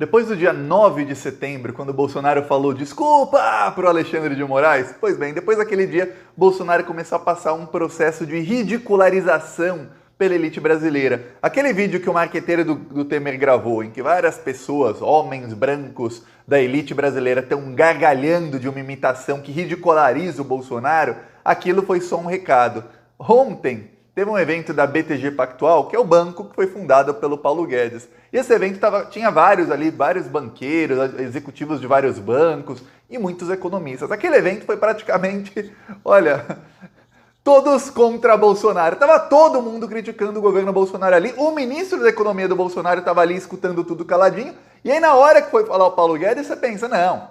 Depois do dia 9 de setembro, quando o Bolsonaro falou desculpa para o Alexandre de Moraes, pois bem, depois daquele dia, Bolsonaro começou a passar um processo de ridicularização pela elite brasileira. Aquele vídeo que o marqueteiro do Temer gravou, em que várias pessoas, homens brancos da elite brasileira, estão gargalhando de uma imitação que ridiculariza o Bolsonaro, aquilo foi só um recado. Ontem, teve um evento da BTG Pactual, que é o banco que foi fundado pelo Paulo Guedes. E esse evento tinha vários banqueiros, executivos de vários bancos e muitos economistas. Aquele evento foi praticamente, olha, todos contra Bolsonaro. Tava todo mundo criticando o governo Bolsonaro ali. O ministro da Economia do Bolsonaro estava ali escutando tudo caladinho. E aí na hora que foi falar o Paulo Guedes, você pensa, não,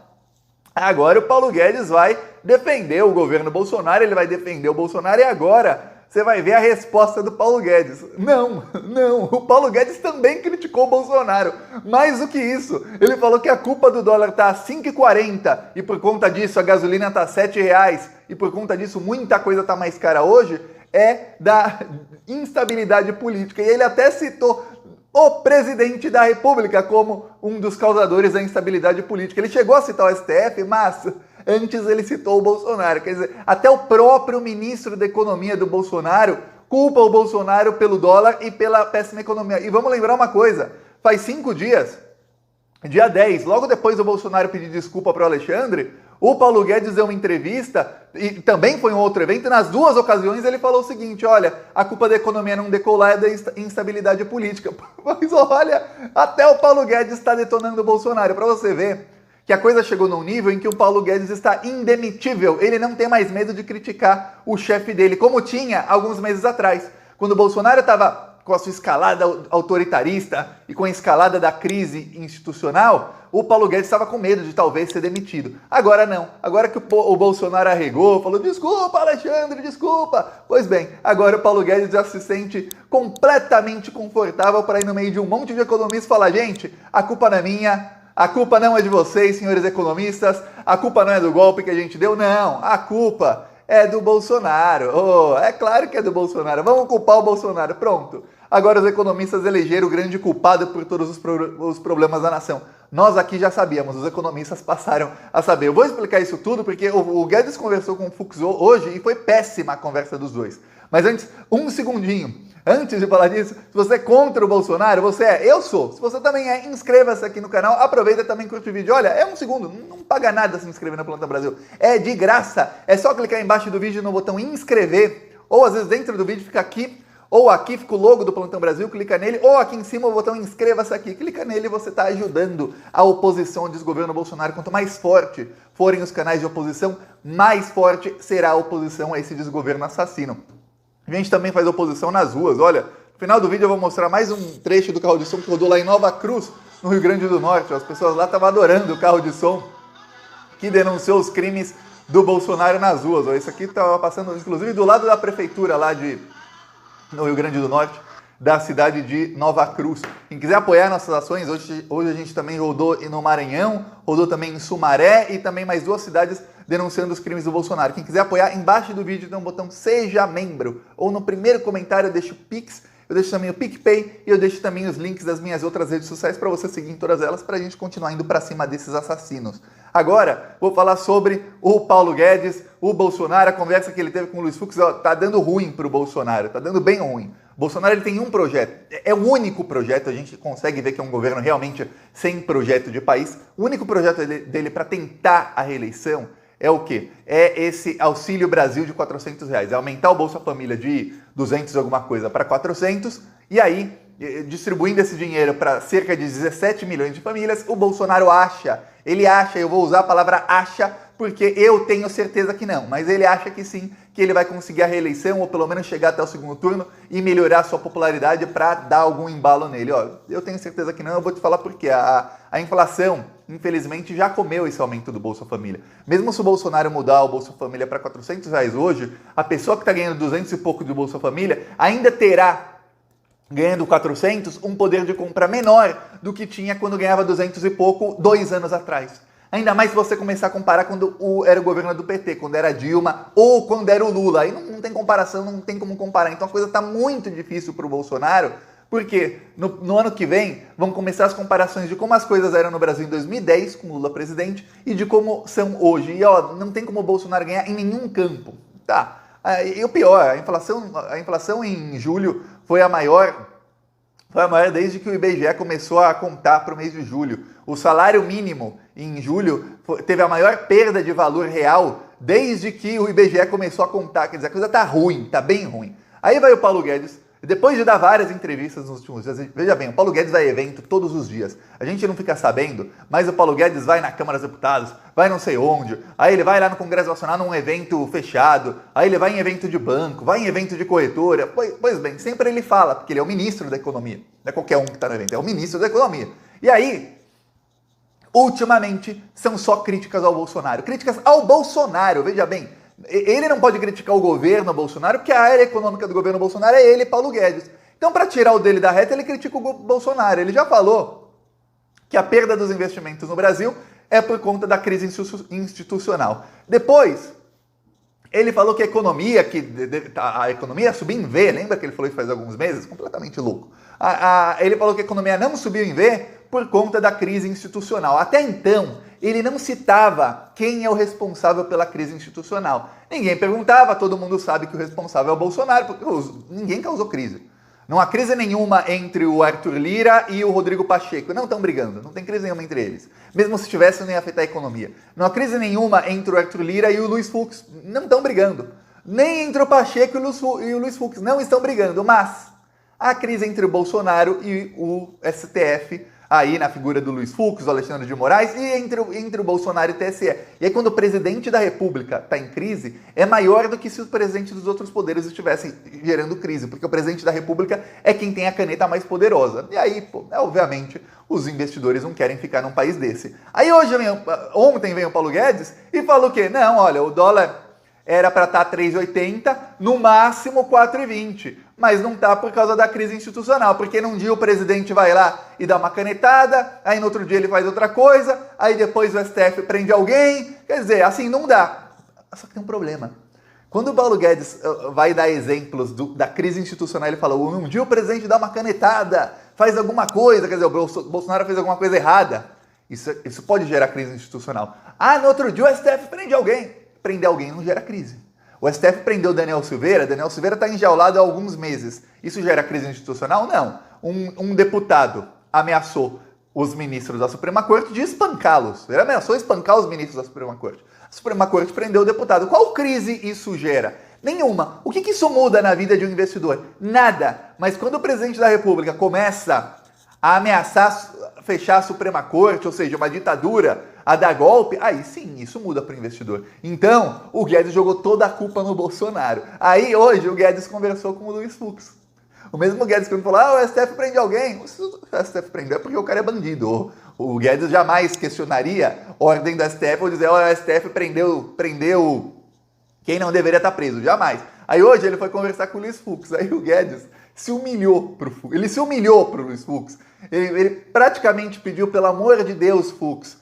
agora o Paulo Guedes vai defender o governo Bolsonaro, ele vai defender o Bolsonaro e agora você vai ver a resposta do Paulo Guedes. Não, o Paulo Guedes também criticou o Bolsonaro. Mais do que isso, ele falou que a culpa do dólar está a 5,40 e por conta disso a gasolina está a R$7 e por conta disso muita coisa está mais cara hoje, é da instabilidade política. E ele até citou o presidente da República como um dos causadores da instabilidade política. Ele chegou a citar o STF, mas antes ele citou o Bolsonaro. Quer dizer, até o próprio ministro da Economia do Bolsonaro culpa o Bolsonaro pelo dólar e pela péssima economia. E vamos lembrar uma coisa, faz 5 dias, dia 10, logo depois do Bolsonaro pedir desculpa para o Alexandre, o Paulo Guedes deu uma entrevista, e também foi um outro evento, e nas duas ocasiões ele falou o seguinte, olha, a culpa da economia não decolar é da instabilidade política. Mas olha, até o Paulo Guedes está detonando o Bolsonaro, para você ver que a coisa chegou num nível em que o Paulo Guedes está indemitível, ele não tem mais medo de criticar o chefe dele, como tinha alguns meses atrás, quando o Bolsonaro estava com a sua escalada autoritarista e com a escalada da crise institucional, o Paulo Guedes estava com medo de talvez ser demitido. Agora não. Agora que o Bolsonaro arregou, falou desculpa Alexandre, desculpa. Pois bem, agora o Paulo Guedes já se sente completamente confortável para ir no meio de um monte de economistas e falar, gente, a culpa não é minha, a culpa não é de vocês, senhores economistas, a culpa não é do golpe que a gente deu, não, a culpa é do Bolsonaro. Oh, é claro que é do Bolsonaro. Vamos culpar o Bolsonaro. Pronto. Agora os economistas elegeram o grande culpado por todos os problemas da nação. Nós aqui já sabíamos, os economistas passaram a saber. Eu vou explicar isso tudo porque o Guedes conversou com o Fux hoje e foi péssima a conversa dos dois. Mas antes, um segundinho. Antes de falar disso, se você é contra o Bolsonaro, você é, eu sou. Se você também é, inscreva-se aqui no canal, aproveita e também curte o vídeo. Olha, é um segundo, não paga nada se inscrever na Planta Brasil. É de graça, é só clicar embaixo do vídeo no botão inscrever, ou às vezes dentro do vídeo fica aqui, ou aqui fica o logo do Plantão Brasil, clica nele, ou aqui em cima o botão inscreva-se aqui, clica nele e você está ajudando a oposição ao desgoverno Bolsonaro. Quanto mais forte forem os canais de oposição, mais forte será a oposição a esse desgoverno assassino. A gente também faz oposição nas ruas, olha, no final do vídeo eu vou mostrar mais um trecho do carro de som que rodou lá em Nova Cruz, no Rio Grande do Norte. As pessoas lá estavam adorando o carro de som que denunciou os crimes do Bolsonaro nas ruas. Isso aqui estava passando, inclusive, do lado da prefeitura lá no Rio Grande do Norte, da cidade de Nova Cruz. Quem quiser apoiar nossas ações, hoje a gente também rodou no Maranhão, rodou também em Sumaré e também mais 2 cidades denunciando os crimes do Bolsonaro. Quem quiser apoiar, embaixo do vídeo tem um botão Seja Membro, ou no primeiro comentário eu deixo o Pix, eu deixo também o PicPay e eu deixo também os links das minhas outras redes sociais para você seguir em todas elas, para a gente continuar indo para cima desses assassinos. Agora, vou falar sobre o Paulo Guedes, o Bolsonaro, a conversa que ele teve com o Luiz Fux, tá dando ruim para o Bolsonaro, tá dando bem ruim. O Bolsonaro ele tem um projeto, é o único projeto, a gente consegue ver que é um governo realmente sem projeto de país. O único projeto dele para tentar a reeleição é o quê? É esse Auxílio Brasil de R$400, é aumentar o Bolsa Família de 200 alguma coisa para 400 e aí, distribuindo esse dinheiro para cerca de 17 milhões de famílias, o Bolsonaro acha, eu vou usar a palavra acha, porque eu tenho certeza que não, mas ele acha que sim, que ele vai conseguir a reeleição ou pelo menos chegar até o segundo turno e melhorar sua popularidade para dar algum embalo nele. Ó, eu tenho certeza que não, eu vou te falar por quê. A inflação, infelizmente, já comeu esse aumento do Bolsa Família. Mesmo se o Bolsonaro mudar o Bolsa Família para R$400 hoje, a pessoa que está ganhando 200 e pouco do Bolsa Família ainda terá, ganhando 400, um poder de compra menor do que tinha quando ganhava 200 e pouco 2 anos atrás. Ainda mais se você começar a comparar quando era o governo do PT, quando era a Dilma ou quando era o Lula. Aí não tem comparação, não tem como comparar. Então a coisa está muito difícil para o Bolsonaro, Porque no ano que vem vão começar as comparações de como as coisas eram no Brasil em 2010, com Lula presidente, e de como são hoje. E ó, não tem como o Bolsonaro ganhar em nenhum campo. Tá. E o pior, a inflação em julho foi a maior desde que o IBGE começou a contar para o mês de julho. O salário mínimo em julho teve a maior perda de valor real desde que o IBGE começou a contar. Quer dizer, a coisa tá ruim, tá bem ruim. Aí vai o Paulo Guedes, depois de dar várias entrevistas nos últimos dias, veja bem, o Paulo Guedes vai a evento todos os dias. A gente não fica sabendo, mas o Paulo Guedes vai na Câmara dos Deputados, vai não sei onde, aí ele vai lá no Congresso Nacional num evento fechado, aí ele vai em evento de banco, vai em evento de corretora. Pois bem, sempre ele fala, porque ele é o ministro da Economia. Não é qualquer um que está no evento, é o ministro da Economia. E aí, ultimamente, são só críticas ao Bolsonaro. Críticas ao Bolsonaro, veja bem. Ele não pode criticar o governo Bolsonaro, porque a área econômica do governo Bolsonaro é ele, Paulo Guedes. Então, para tirar o dele da reta, ele critica o Bolsonaro. Ele já falou que a perda dos investimentos no Brasil é por conta da crise institucional. Depois, ele falou que a economia ia subir em V. Lembra que ele falou isso faz alguns meses? Completamente louco. Ele falou que a economia não subiu em V por conta da crise institucional. Até então, ele não citava quem é o responsável pela crise institucional. Ninguém perguntava, todo mundo sabe que o responsável é o Bolsonaro, porque ninguém causou crise. Não há crise nenhuma entre o Arthur Lira e o Rodrigo Pacheco. Não estão brigando, não tem crise nenhuma entre eles. Mesmo se tivesse, não ia afetar a economia. Não há crise nenhuma entre o Arthur Lira e o Luiz Fux. Não estão brigando. Nem entre o Pacheco e o Luiz Fux. Não estão brigando, mas há crise entre o Bolsonaro e o STF, aí na figura do Luiz Fux, do Alexandre de Moraes, e entre o Bolsonaro e o TSE. E aí quando o presidente da República está em crise, é maior do que se os presidentes dos outros poderes estivessem gerando crise, porque o presidente da República é quem tem a caneta mais poderosa. E aí, obviamente, os investidores não querem ficar num país desse. Aí ontem veio o Paulo Guedes e falou que, não, olha, o dólar era para estar 3,80, no máximo 4,20. Mas não está por causa da crise institucional, porque num dia o presidente vai lá e dá uma canetada, aí no outro dia ele faz outra coisa, aí depois o STF prende alguém. Quer dizer, assim não dá. Só que tem um problema. Quando o Paulo Guedes vai dar exemplos da crise institucional, ele fala, um dia o presidente dá uma canetada, faz alguma coisa, quer dizer, o Bolsonaro fez alguma coisa errada. Isso pode gerar crise institucional. No outro dia o STF prende alguém. Prender alguém não gera crise. O STF prendeu Daniel Silveira está enjaulado há alguns meses. Isso gera crise institucional? Não. Um deputado ameaçou os ministros da Suprema Corte de espancá-los. Ele ameaçou espancar os ministros da Suprema Corte. A Suprema Corte prendeu o deputado. Qual crise isso gera? Nenhuma. O que isso muda na vida de um investidor? Nada. Mas quando o presidente da República começa a ameaçar fechar a Suprema Corte, ou seja, uma ditadura, a dar golpe, aí sim, isso muda para o investidor. Então, o Guedes jogou toda a culpa no Bolsonaro. Aí, hoje, o Guedes conversou com o Luiz Fux. O mesmo Guedes que falou, o STF prende alguém. O STF prendeu é porque o cara é bandido. O Guedes jamais questionaria a ordem do STF ou dizer, o STF prendeu quem não deveria estar preso. Jamais. Aí, hoje, ele foi conversar com o Luiz Fux. Aí, o Guedes se humilhou para o Fux. Ele se humilhou para o Luiz Fux. Ele praticamente pediu, pelo amor de Deus, Fux,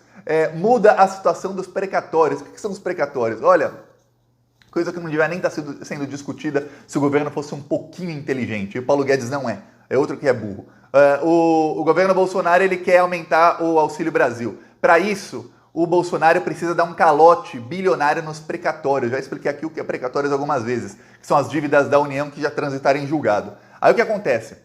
muda a situação dos precatórios. O que são os precatórios? Olha, coisa que não devia nem estar sendo discutida se o governo fosse um pouquinho inteligente. E o Paulo Guedes não é. É outro que é burro. O governo Bolsonaro ele quer aumentar o Auxílio Brasil. Para isso, o Bolsonaro precisa dar um calote bilionário nos precatórios. Já expliquei aqui o que é precatórios algumas vezes, que são as dívidas da União que já transitaram em julgado. Aí o que acontece?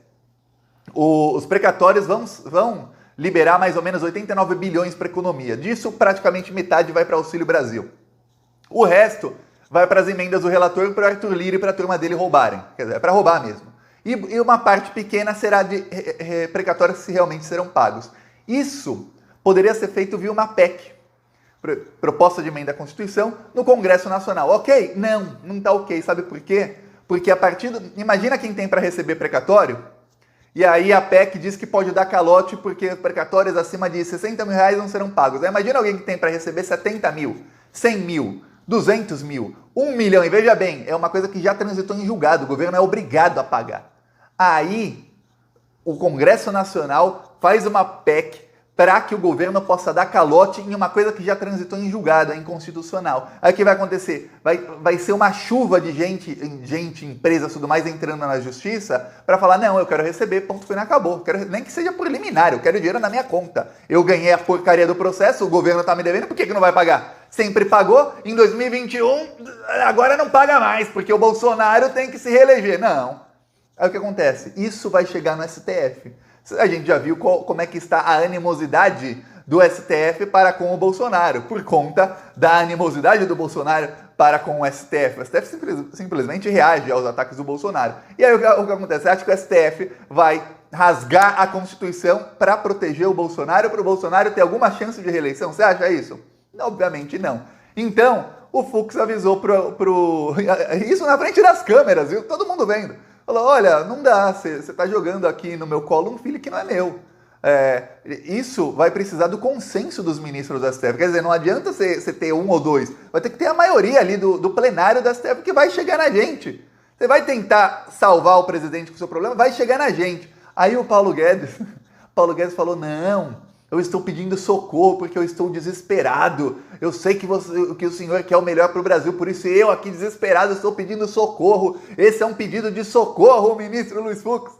Os precatórios vão liberar mais ou menos 89 bilhões para a economia. Disso, praticamente metade vai para o Auxílio Brasil. O resto vai para as emendas do relator, para o Arthur Lira e para a turma dele roubarem. Quer dizer, é para roubar mesmo. E uma parte pequena será de precatórios que realmente serão pagos. Isso poderia ser feito via uma PEC, proposta de emenda à Constituição, no Congresso Nacional. Ok? Não está ok. Sabe por quê? Porque imagina quem tem para receber precatório, e aí a PEC diz que pode dar calote porque precatórios acima de 60 mil reais não serão pagos. Aí imagina alguém que tem para receber 70 mil, 100 mil, 200 mil, 1 milhão. E veja bem, é uma coisa que já transitou em julgado, o governo é obrigado a pagar. Aí o Congresso Nacional faz uma PEC para que o governo possa dar calote em uma coisa que já transitou em julgado, é inconstitucional. Aí o que vai acontecer? Vai ser uma chuva de gente, empresas, tudo mais, entrando na justiça para falar, não, eu quero receber, ponto final, acabou. Nem que seja por liminar, eu quero dinheiro na minha conta. Eu ganhei a porcaria do processo, o governo está me devendo, por que não vai pagar? Sempre pagou, em 2021, agora não paga mais, porque o Bolsonaro tem que se reeleger. Não. Aí o que acontece? Isso vai chegar no STF. A gente já viu como é que está a animosidade do STF para com o Bolsonaro, por conta da animosidade do Bolsonaro para com o STF. O STF simplesmente reage aos ataques do Bolsonaro. E aí o que acontece? Você acha que o STF vai rasgar a Constituição para proteger o Bolsonaro, para o Bolsonaro ter alguma chance de reeleição? Você acha isso? Obviamente não. Então, o Fux avisou isso na frente das câmeras, viu? Todo mundo vendo. Falou, olha, não dá, você está jogando aqui no meu colo um filho que não é meu. Isso vai precisar do consenso dos ministros do STF. Quer dizer, não adianta você ter um ou dois. Vai ter que ter a maioria ali do plenário do STF que vai chegar na gente. Você vai tentar salvar o presidente com o seu problema, vai chegar na gente. Aí o Paulo Guedes falou, não, eu estou pedindo socorro porque eu estou desesperado. Eu sei que o senhor quer o melhor para o Brasil, por isso eu aqui desesperado estou pedindo socorro. Esse é um pedido de socorro, ministro Luiz Fux.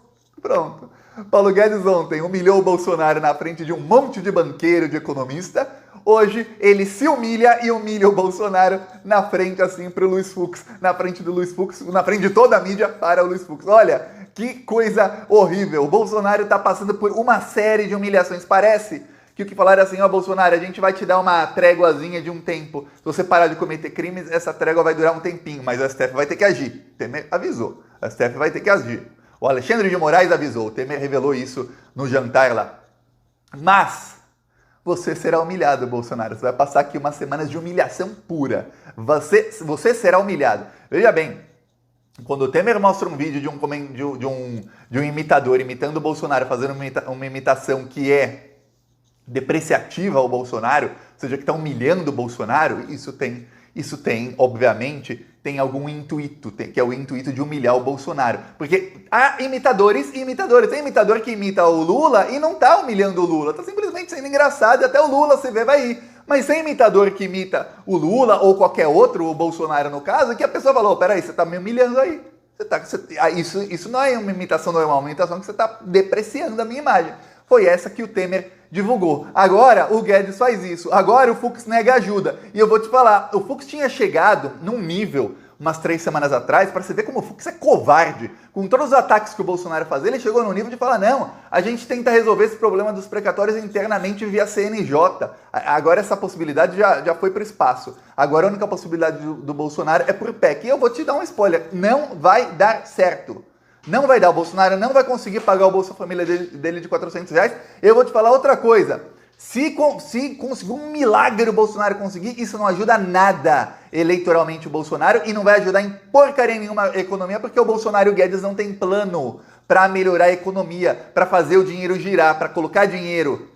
Pronto. Paulo Guedes ontem humilhou o Bolsonaro na frente de um monte de banqueiro, de economista. Hoje ele se humilha e humilha o Bolsonaro na frente assim para o Luiz Fux, na frente do Luiz Fux, na frente de toda a mídia para o Luiz Fux. Olha, que coisa horrível. O Bolsonaro está passando por uma série de humilhações. Parece que o que falaram assim, ó, Bolsonaro, a gente vai te dar uma tréguazinha de um tempo. Se você parar de cometer crimes, essa trégua vai durar um tempinho, mas o STF vai ter que agir. O Temer avisou. O STF vai ter que agir. O Alexandre de Moraes avisou. O Temer revelou isso no jantar lá. Mas você será humilhado, Bolsonaro. Você vai passar aqui umas semanas de humilhação pura. Você será humilhado. Veja bem, quando o Temer mostra um vídeo de um imitador imitando o Bolsonaro, fazendo uma imitação que é depreciativa ao Bolsonaro, ou seja, que está humilhando o Bolsonaro, isso tem, obviamente, tem algum intuito, que é o intuito de humilhar o Bolsonaro. Porque há imitadores e imitadores. Tem imitador que imita o Lula e não está humilhando o Lula, está simplesmente sendo engraçado e até o Lula se vê, vai ir. Mas tem imitador que imita o Lula ou qualquer outro, o Bolsonaro no caso, que a pessoa falou, peraí, você está me humilhando aí. Isso não é uma imitação normal, é uma imitação que você está depreciando a minha imagem. Foi essa que o Temer divulgou. Agora o Guedes faz isso. Agora o Fux nega ajuda. E eu vou te falar, o Fux tinha chegado num nível, umas 3 semanas atrás, para você ver como o Fux é covarde. Com todos os ataques que o Bolsonaro faz, ele chegou no nível de falar, não, a gente tenta resolver esse problema dos precatórios internamente via CNJ. Agora essa possibilidade já foi para o espaço. Agora a única possibilidade do Bolsonaro é por PEC. E eu vou te dar um spoiler, não vai dar certo. Não vai dar, o Bolsonaro não vai conseguir pagar o Bolsa Família dele de R$400. Eu vou te falar outra coisa. Se conseguir um milagre o Bolsonaro conseguir, isso não ajuda nada eleitoralmente o Bolsonaro e não vai ajudar em porcaria nenhuma a economia, porque o Bolsonaro e o Guedes não tem plano para melhorar a economia, para fazer o dinheiro girar, para colocar dinheiro,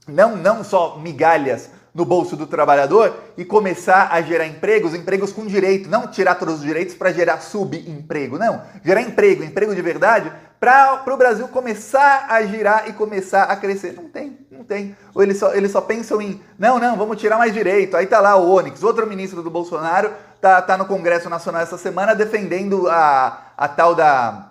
não só migalhas, no bolso do trabalhador e começar a gerar empregos com direito, não tirar todos os direitos para gerar subemprego, não, gerar emprego de verdade para o Brasil começar a girar e começar a crescer. Não tem. Ou eles só pensam em, não, vamos tirar mais direito. Aí tá lá o Onyx, outro ministro do Bolsonaro, tá no Congresso Nacional essa semana defendendo a tal da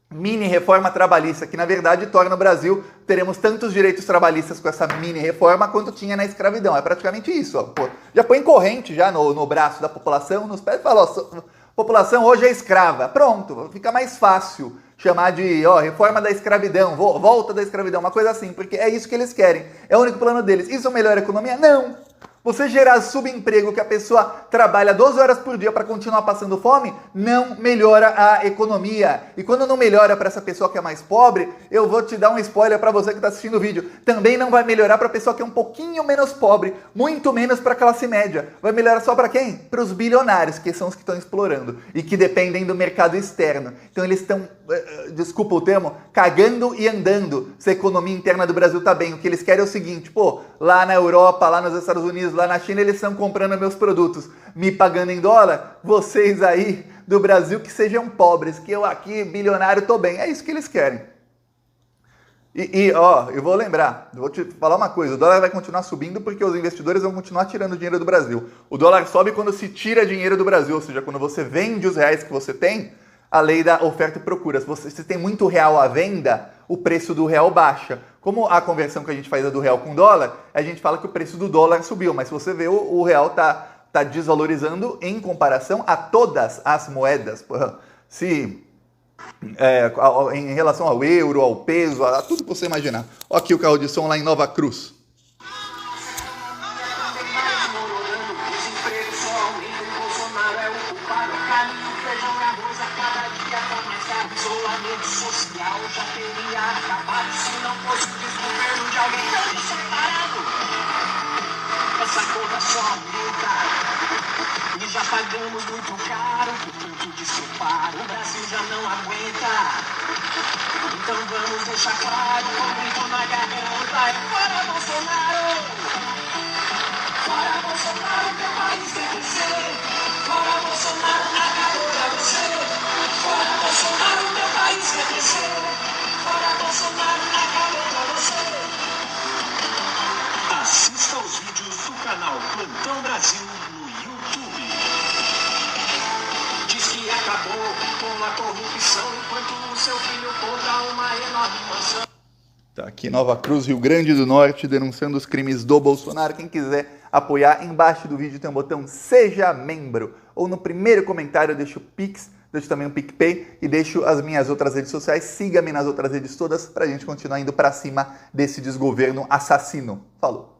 mini reforma trabalhista, que na verdade torna o Brasil, teremos tantos direitos trabalhistas com essa mini reforma quanto tinha na escravidão. É praticamente isso. Ó. Pô, já põe corrente já no braço da população, nos pés e fala, ó, população hoje é escrava. Pronto, fica mais fácil chamar de reforma da escravidão, volta da escravidão, uma coisa assim, porque é isso que eles querem. É o único plano deles. Isso melhora a economia? Não! Você gerar subemprego, que a pessoa trabalha 12 horas por dia para continuar passando fome, não melhora a economia. E quando não melhora para essa pessoa que é mais pobre, eu vou te dar um spoiler para você que está assistindo o vídeo. Também não vai melhorar para a pessoa que é um pouquinho menos pobre, muito menos para a classe média. Vai melhorar só para quem? Para os bilionários, que são os que estão explorando e que dependem do mercado externo. Então eles estão, desculpa o termo, cagando e andando se a economia interna do Brasil está bem. O que eles querem é o seguinte, lá na Europa, lá nos Estados Unidos, lá na China, eles estão comprando meus produtos, me pagando em dólar, vocês aí do Brasil que sejam pobres, que eu aqui, bilionário, tô bem. É isso que eles querem. Ó, eu vou lembrar, vou te falar uma coisa, o dólar vai continuar subindo porque os investidores vão continuar tirando dinheiro do Brasil. O dólar sobe quando se tira dinheiro do Brasil, ou seja, quando você vende os reais que você tem, a lei da oferta e procura. Se você tem muito real à venda, o preço do real baixa. Como a conversão que a gente faz é do real com dólar, a gente fala que o preço do dólar subiu, mas se você vê, o real tá desvalorizando em comparação a todas as moedas. Se... em relação ao euro, ao peso, a tudo que você imaginar. Olha aqui o carro de som lá em Nova Cruz. Já pagamos muito caro por tanto despreparo, o Brasil já não aguenta. Então vamos deixar claro, com grito na garganta, é fora Bolsonaro! Fora Bolsonaro, teu país quer crescer. Fora Bolsonaro, acabou pra você. Fora Bolsonaro, teu país quer crescer. Fora Bolsonaro, acabou pra você. Assista os vídeos do canal Plantão Brasil no YouTube. Diz que acabou com a corrupção enquanto o seu filho compra uma enorme mansão. Tá aqui Nova Cruz, Rio Grande do Norte, denunciando os crimes do Bolsonaro. Quem quiser apoiar, embaixo do vídeo tem um botão Seja Membro. Ou no primeiro comentário eu deixo o Pix, deixo também o PicPay e deixo as minhas outras redes sociais. Siga-me nas outras redes todas pra gente continuar indo pra cima desse desgoverno assassino. Falou!